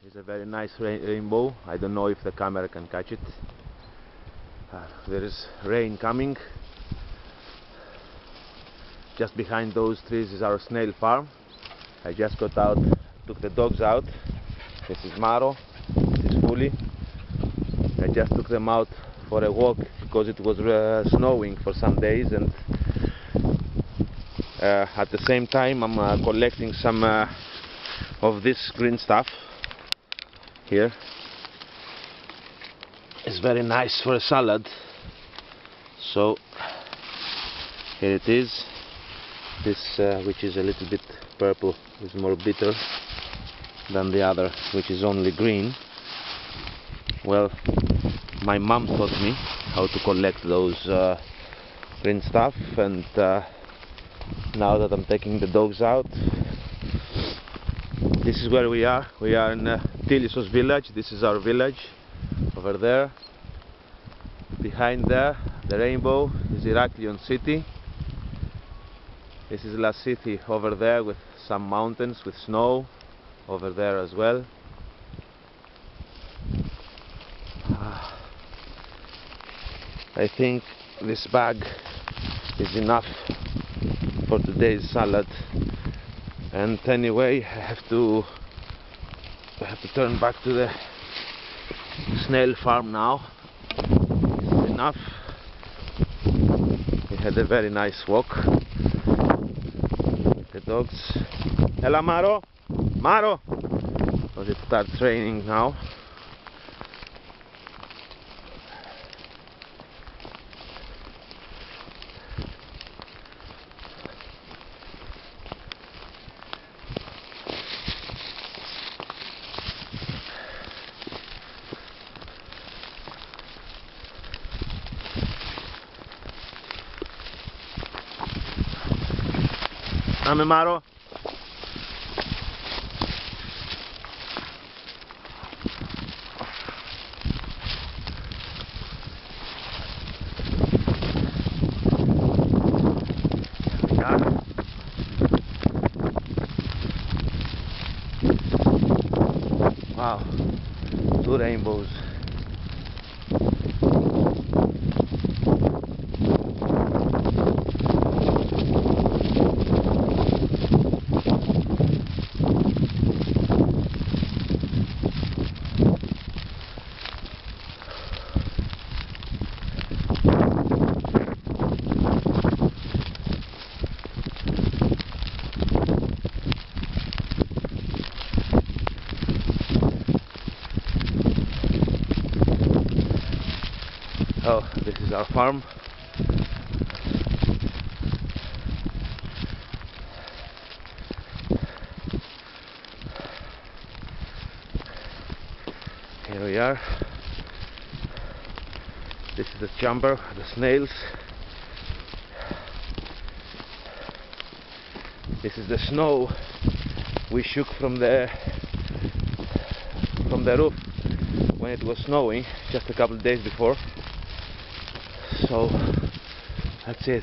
It's a very nice rainbow. I don't know if the camera can catch it. There is rain coming. Just behind those trees is our snail farm. I just got out, took the dogs out. This is Maro, this is Fuli. I just took them out for a walk because it was snowing for some days, and at the same time I'm collecting some of this green stuff here. It's very nice for a salad, so here it is. This which is a little bit purple is more bitter than the other, which is only green. Well, my mom taught me how to collect those green stuff, and now that I'm taking the dogs out, this is where we are. We are in Tilissos village. This is our village over there. Behind there, the rainbow, is Heraklion city. This is La City over there with some mountains with snow over there as well. I think this bag is enough for today's salad, and anyway I have to turn back to the snail farm now. It's enough. We had a very nice walk. The dogs. Ella Maro! Maro! Because it starts raining now. Ame Maro. Wow, 2 rainbows. Oh, this is our farm. Here we are. This is the chamber, the snails. This is the snow we shook from the roof when it was snowing just a couple of days before. So that's it.